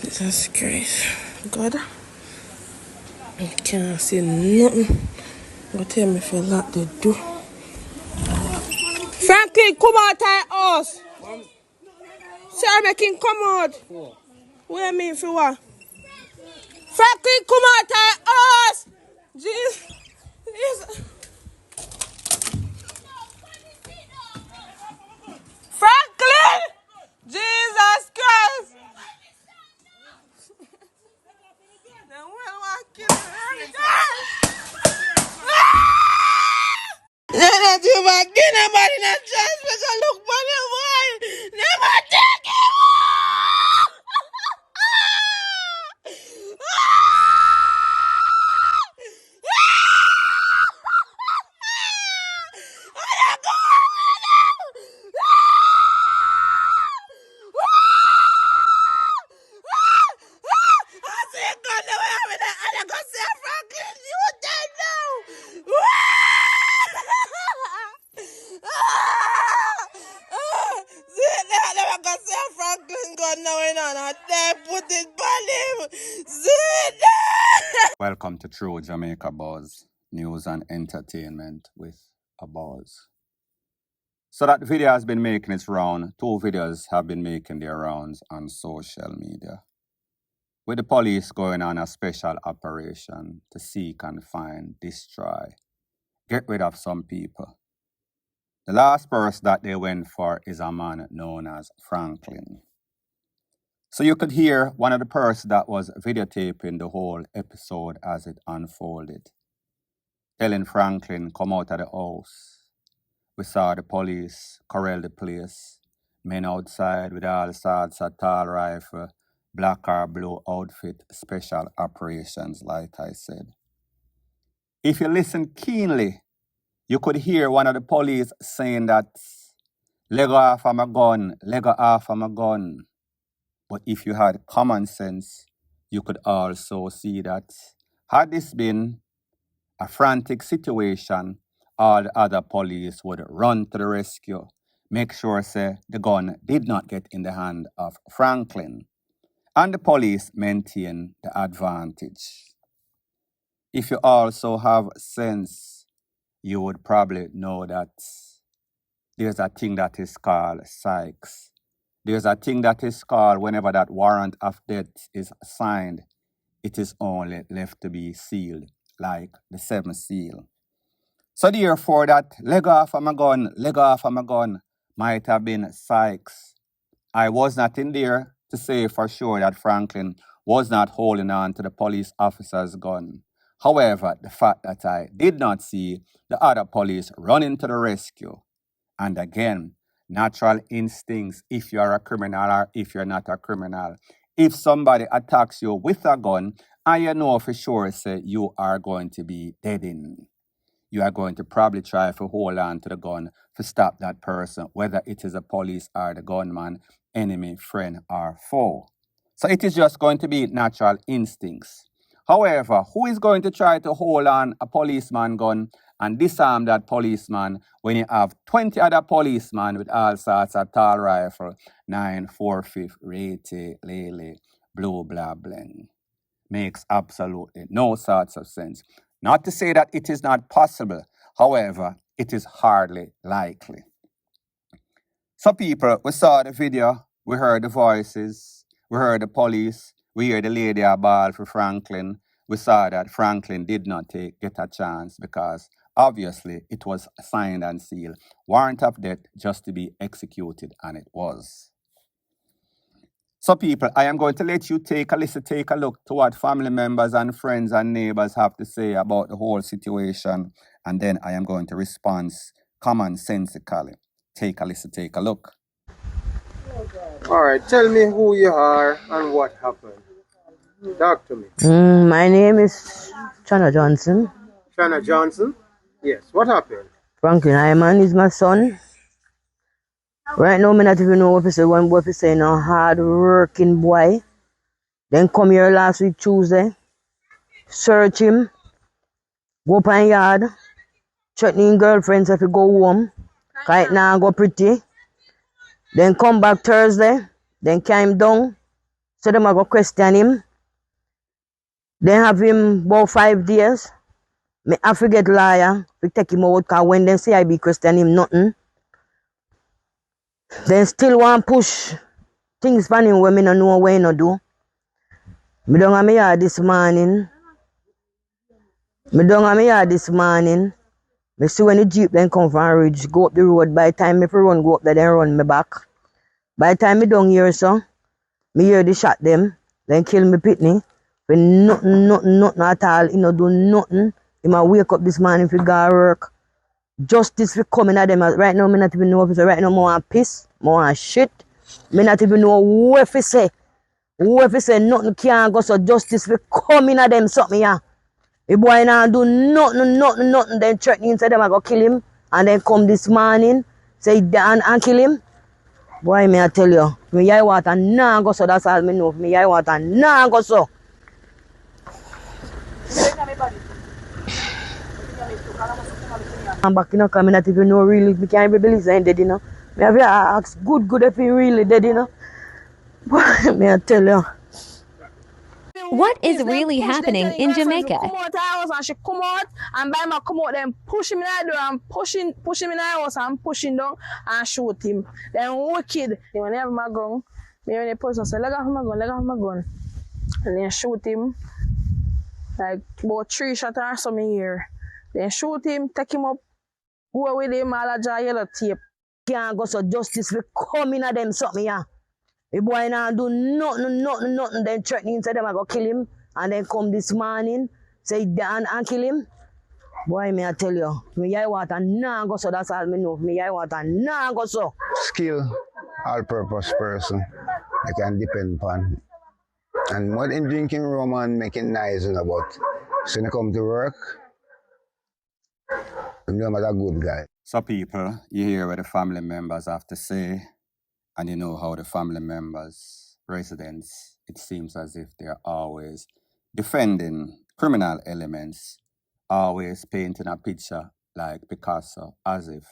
Jesus Christ. God, I can't see nothing. Go tell me if you lock the door. Frankie, come out of the house. Sir, make him come out. What you mean for what? Frankie, come out of the house. Jesus. Franklin! Jesus Christ! Then we'll walk in Nana, you back in nobody not chance because look for the boy. Never take it. I said, God, no, I'm going to say, Franklin, you don't know. See, I'm going to say, Franklin, God, no, I put it on him. See, Welcome to True Jamaica Buzz, news and entertainment with a buzz. So that video has been making its round. 2 videos have been making their rounds on social media, with the police going on a special operation to seek and find, destroy, get rid of some people. The last person that they went for is a man known as Franklin. So you could hear one of the persons that was videotaping the whole episode as it unfolded, telling Franklin, come out of the house. We saw the police corral the place, men outside with all sorts of tall rifle, black or blue outfit, special operations, like I said. If you listen keenly, you could hear one of the police saying that, leg off of my gun, leg off of my gun. But if you had common sense, you could also see that had this been a frantic situation, all the other police would run to the rescue, make sure say the gun did not get in the hand of Franklin, and the police maintain the advantage. If you also have sense, you would probably know that there's a thing that is called psychs. There's a thing that is called whenever that warrant of death is signed, it is only left to be sealed, like the 7th seal. So therefore that leg off of my gun might have been psychs. I was not in there to say for sure that Franklin was not holding on to the police officer's gun. However, the fact that I did not see the other police running to the rescue, and again, natural instincts, if you are a criminal or if you're not a criminal. If somebody attacks you with a gun, and you know for sure say you are going to be dead in, you are going to probably try to hold on to the gun to stop that person, whether it is a police or the gunman, enemy, friend, or foe. So it is just going to be natural instincts. However, who is going to try to hold on a policeman gun and disarm that policeman when you have 20 other policemen with all sorts of tall rifle, 9.45, rete, lele, blue, blah, bling? Makes absolutely no sorts of sense. Not to say that it is not possible. However, it is hardly likely. So people, we saw the video, we heard the voices, we heard the police, we heard the lady a ball for Franklin. We saw that Franklin did not get a chance because obviously it was signed and sealed. Warrant of death just to be executed, and it was. So people, I am going to let you take a look to what family members and friends and neighbors have to say about the whole situation, and then I am going to respond commonsensically. Take a look. All right, tell me who you are and what happened. Talk to me. My name is Chana Johnson. Shanna Johnson? Yes, what happened? Franklin Hyman is my son. Right now, I not even know what to say. One boy say, no hard working boy. Then come here last week Tuesday, search him, go up on yard, threatening girlfriends if he go home, right now go pretty. Then come back Thursday, then came down, So them a go question him. They have him about 5 days. Me have to get lawyer to take him out, because when they say I be question him nothing, they still want push things for him when me no know what he no do. Me down at me yard this morning. Me see when the jeep then come from Ridge, go up the road. By the time me run go up there, then run me back. By the time me down here, so, me hear the shot them, then kill me pitney. When nothing at all, he no do nothing. He might wake up this morning if he go to work. Justice for coming at them. Right now, me not even know if it's right now, more piss, more shit. Me not even know what if he say. What if he say nothing can't go, so justice for coming at them something, yeah. The boy now do nothing, then threatening say them I go kill him, and then come this morning, say and kill him. Boy, me I tell you, me yai water nah go so, that's all me know. Me yai water nah go so. I'm back, you know, because I not even know really, me can't even believe he's dead, you know. Me have to ask good if he really dead, you know. Boy, me I tell you. What is really happening in Jamaica? Come out of the house and she come out, and by my come out, then push him in the door and push him in the house and push him down and shoot him. Then wicked, when they have my gun, me when the person say, leg off my gun. And then shoot him, like about 3 shots or something here. Then shoot him, take him up, go with him, all a yellow tape. Can't go so justice for coming at them something, yeah. The boy now do nothing, then threatening say them I go kill him, and then come this morning, say down and kill him. Boy, me I tell you, me yai water nah go so, that's all me know. Me yai water nah go so. Skill, all-purpose person, I can depend upon. And what in drinking rum and making noise and about. So when I come to work, I'm not a good guy. So people, you hear what the family members have to say, and you know how the family members, residents, it seems as if they're always defending criminal elements, always painting a picture like Picasso, as if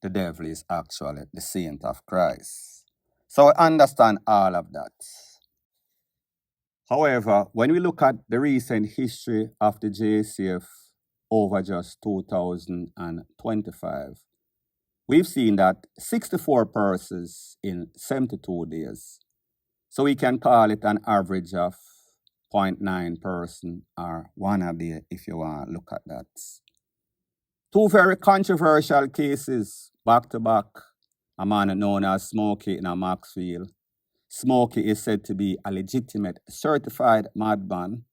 the devil is actually the saint of Christ. So I understand all of that. However, when we look at the recent history of the JCF over just 2025, we've seen that 64 persons in 72 days. So we can call it an average of 0.9 person or 1 a day if you want to look at that. 2 very controversial cases back to back. A man known as Smokey in Maxfield. Smokey is said to be a legitimate certified madman.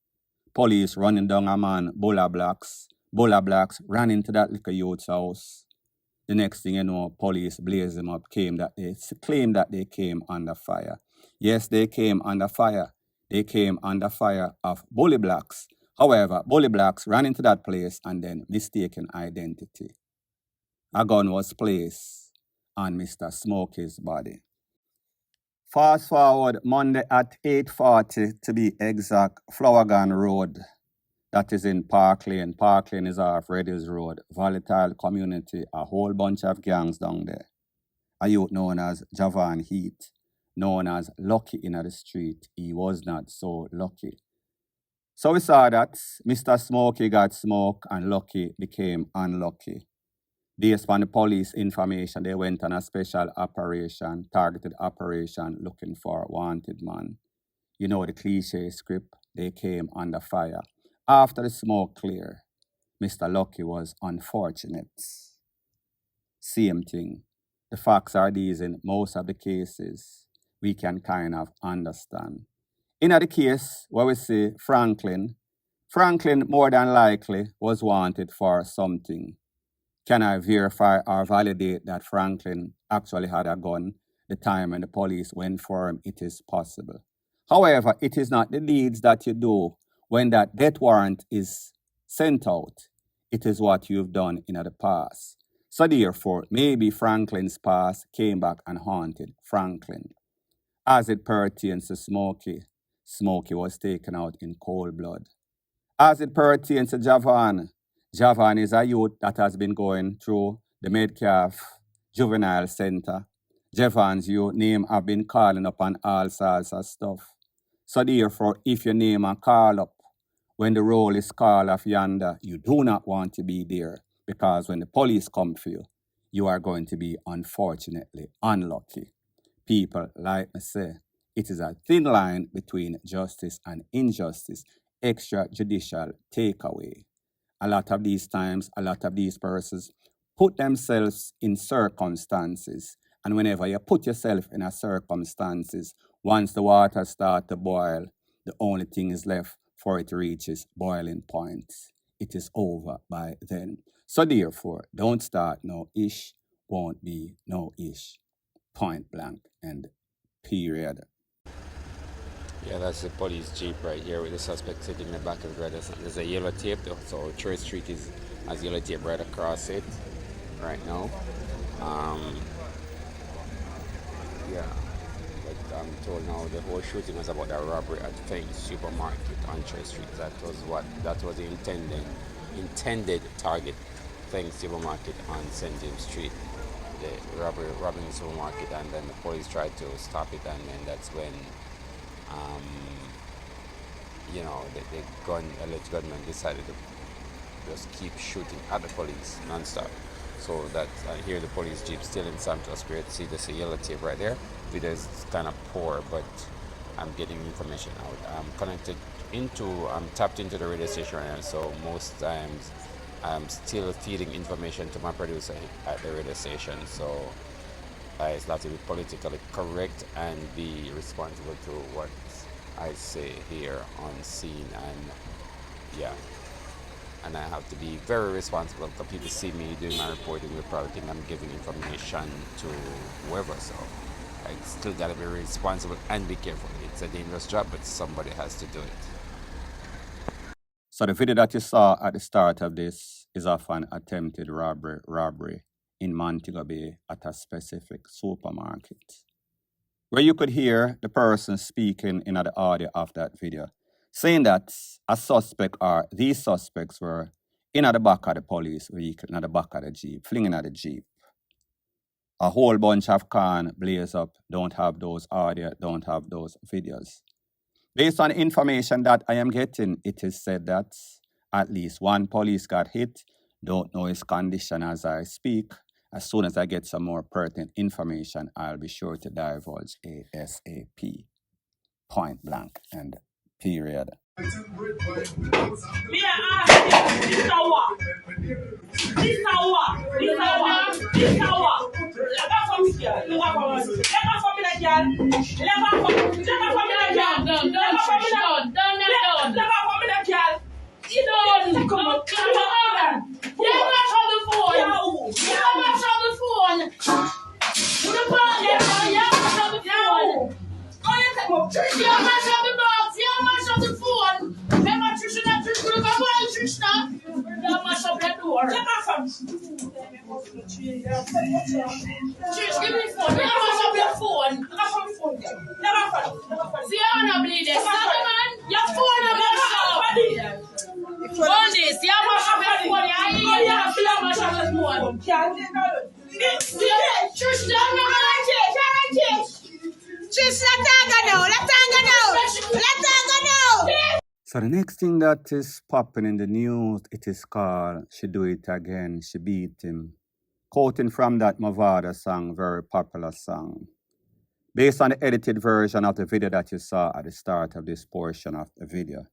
Police running down a man, Bulla Blacks. Bulla Blacks ran into that little youth's house. The next thing you know, police blaze them up, claim that they came under fire. Yes, they came under fire. They came under fire of Bully Blacks. However, Bully Blacks ran into that place and then mistaken identity. A gun was placed on Mr. Smokey's body. Fast forward Monday at 8:40 to be exact, Flowergan Road. That is in Park Lane. Park Lane is off Reddy's Road. Volatile community, a whole bunch of gangs down there. A youth known as Javan Heat, known as Lucky in the street. He was not so lucky. So we saw that Mr. Smokey got smoked and Lucky became unlucky. Based on the police information, they went on a special operation, targeted operation, looking for a wanted man. You know the cliche script, they came under fire. After the smoke cleared, Mr. Lucky was unfortunate. Same thing. The facts are these in most of the cases. We can kind of understand. In the case where we see Franklin more than likely was wanted for something. Can I verify or validate that Franklin actually had a gun the time when the police went for him? It is possible. However, it is not the deeds that you do when that death warrant is sent out. It is what you've done in the past. So therefore, maybe Franklin's past came back and haunted Franklin. As it pertains to Smokey, Smokey was taken out in cold blood. As it pertains to Javan, Javan is a youth that has been going through the Metcalf Juvenile Center. Javan's youth name have been calling upon all sorts of stuff. So therefore, if your name and call up, when the roll is called off yonder, you do not want to be there, because when the police come for you, you are going to be unfortunately unlucky. People, like me say, it is a thin line between justice and injustice, extrajudicial takeaway. A lot of these times, a lot of these persons put themselves in circumstances. And whenever you put yourself in a circumstances, once the water starts to boil, the only thing is left for it reaches boiling point. It is over by then. So therefore, don't start no ish, won't be no ish. Point blank and period. Yeah, that's the police jeep right here with the suspect sitting in the back of the red. There's a yellow tape though, so Church Street has yellow tape right across it right now. Yeah, but I'm told now the whole shooting was about a robbery at THUGS supermarket on Church Street. That was the intended target. THUGS supermarket on St. James Street. The robbing the supermarket, and then the police tried to stop it, and then that's when the alleged gunman decided to just keep shooting at the police non-stop. So that here the police jeep still in Santos Square. See, there's a yellow tape right there. Video is kind of poor, but I'm getting information out. I'm tapped into the radio station right now, so most times I'm still feeding information to my producer at the radio station. So I have to be politically correct and be responsible to what I say here on scene, and I have to be very responsible, because people see me doing my reporting, they probably think I'm giving information to whoever, so I still gotta be responsible and be careful. It's a dangerous job, but somebody has to do it. So the video that you saw at the start of this is of an attempted robbery in Montego Bay at a specific supermarket, where you could hear the person speaking in the audio of that video, saying that a suspect or these suspects were in at the back of the police vehicle, in at the back of the Jeep, flinging at the Jeep. A whole bunch of can blaze up, don't have those audio, don't have those videos. Based on information that I am getting, it is said that at least one police got hit. Don't know his condition as I speak. As soon as I get some more pertinent information, I'll be sure to divulge ASAP. Point blank and period. So the next thing that is popping in the news, it is called She Do It Again, She Beat Him. Quoting from that Mavada song, very popular song. Based on the edited version of the video that you saw at the start of this portion of the video.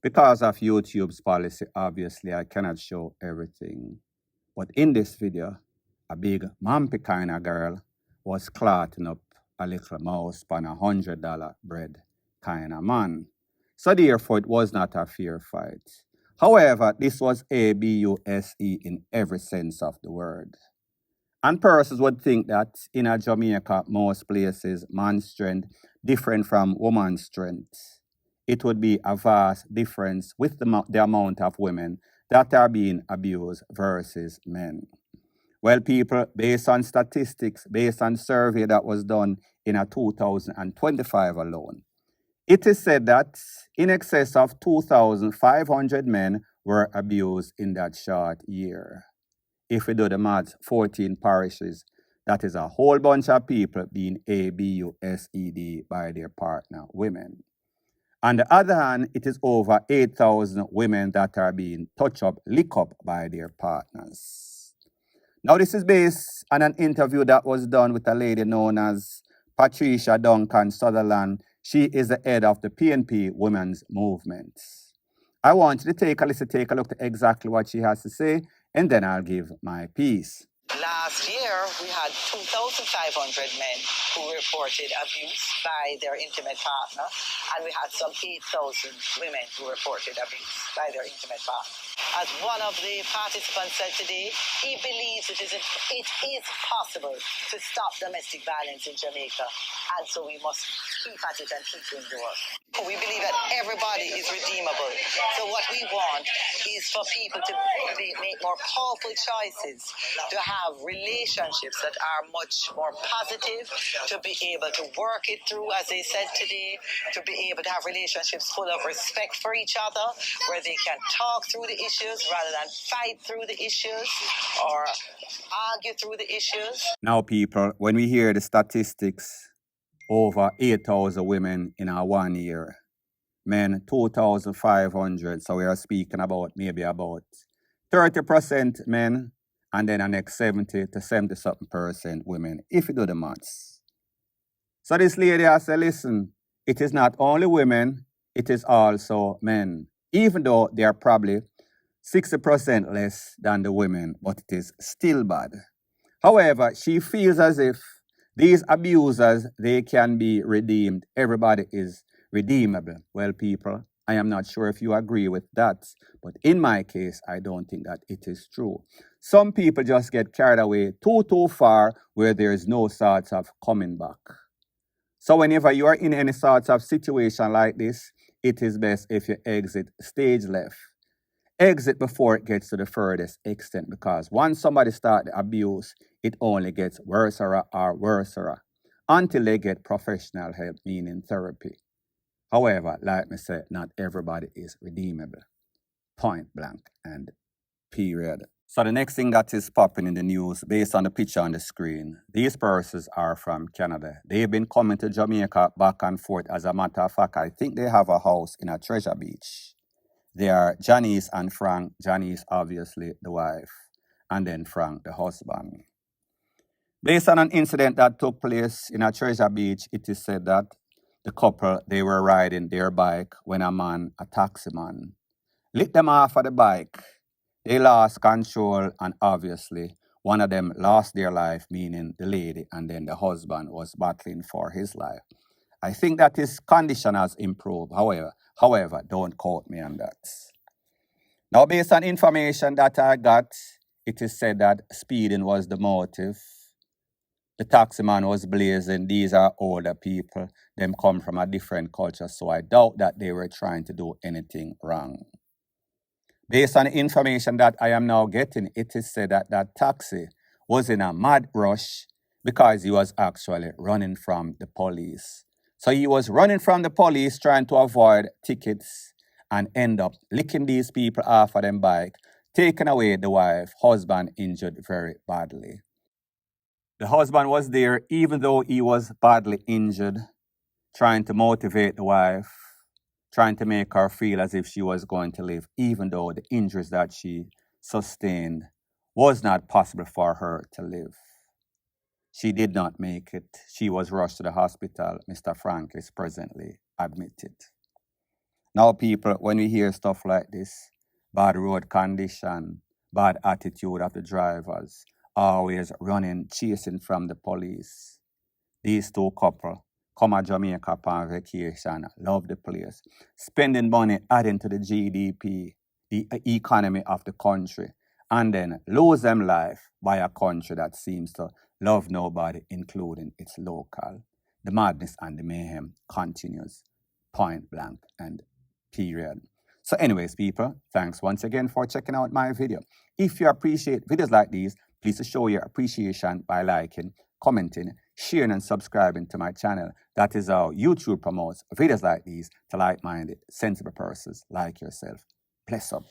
Because of YouTube's policy, obviously I cannot show everything. But in this video, a big mumpy kind of girl was clotting up a little mouse on $100 bread kind of man. So therefore, it was not a fair fight. However, this was ABUSE in every sense of the word. And persons would think that in a Jamaica, most places, man's strength different from woman's strength. It would be a vast difference with the amount of women that are being abused versus men. Well, people, based on statistics, based on survey that was done in a 2025 alone, it is said that in excess of 2,500 men were abused in that short year. If we do the maths, 14 parishes, that is a whole bunch of people being ABUSED by their partner women. On the other hand, it is over 8,000 women that are being touched up, licked up by their partners. Now, this is based on an interview that was done with a lady known as Patricia Duncan Sutherland. She is the head of the PNP Women's Movement. I want you to take a listen, take a look at exactly what she has to say, and then I'll give my piece. Last year, we had 2,500 men who reported abuse by their intimate partner, and we had some 8,000 women who reported abuse by their intimate partner. As one of the participants said today, he believes it is possible to stop domestic violence in Jamaica, and so we must keep at it and keep doing the work. We believe that everybody is redeemable. So what we want is for people to make more powerful choices, to have relationships that are much more positive, to be able to work it through, as they said today, to be able to have relationships full of respect for each other, where they can talk through the issues rather than fight through the issues or argue through the issues. Now, people, when we hear the statistics, over 8,000 women in our 1 year, men 2,500, so we are speaking about maybe about 30% men, and then the next 70 to 70-something% women, if you do the maths. So this lady has said, listen, it is not only women, it is also men, even though they are probably 60% less than the women, but it is still bad. However, she feels as if these abusers, they can be redeemed. Everybody is redeemable. Well, people, I am not sure if you agree with that, but in my case, I don't think that it is true. Some people just get carried away too far where there is no sorts of coming back. So whenever you are in any sort of situation like this, it is best if you exit stage left. Exit before it gets to the furthest extent, because once somebody starts the abuse, it only gets worse or worse until they get professional help, meaning therapy. However, like I said, not everybody is redeemable. Point blank and period. So the next thing that is popping in the news, based on the picture on the screen, these persons are from Canada. They've been coming to Jamaica back and forth. As a matter of fact, I think they have a house in a Treasure Beach. They are Janice and Frank. Janice, obviously, the wife, and then Frank, the husband. Based on an incident that took place in a Treasure Beach, it is said that the couple, they were riding their bike when a taxi man, lit them off of the bike. They lost control, and obviously, one of them lost their life, meaning the lady, and then the husband was battling for his life. I think that his condition has improved. However, don't quote me on that. Now, based on information that I got, it is said that speeding was the motive. The taxi man was blazing. These are older people. Them come from a different culture, so I doubt that they were trying to do anything wrong. Based on the information that I am now getting, it is said that that taxi was in a mad rush because he was actually running from the police. So he was running from the police, trying to avoid tickets, and end up licking these people off of them bike, taking away the wife, husband injured very badly. The husband was there, even though he was badly injured, trying to motivate the wife, trying to make her feel as if she was going to live, even though the injuries that she sustained was not possible for her to live. She did not make it. She was rushed to the hospital. Mr. Frank is presently admitted. Now, people, when we hear stuff like this, bad road condition, bad attitude of the drivers, always running, chasing from the police. These two couple come to Jamaica upon vacation, love the place, spending money, adding to the GDP, the economy of the country, and then lose them life by a country that seems to love nobody, including its local. The madness and the mayhem continues, point blank and period. So anyways, people, thanks once again for checking out my video. If you appreciate videos like these, please show your appreciation by liking, commenting, sharing, and subscribing to my channel. That is how YouTube promotes videos like these to like-minded, sensible persons like yourself. Bless up.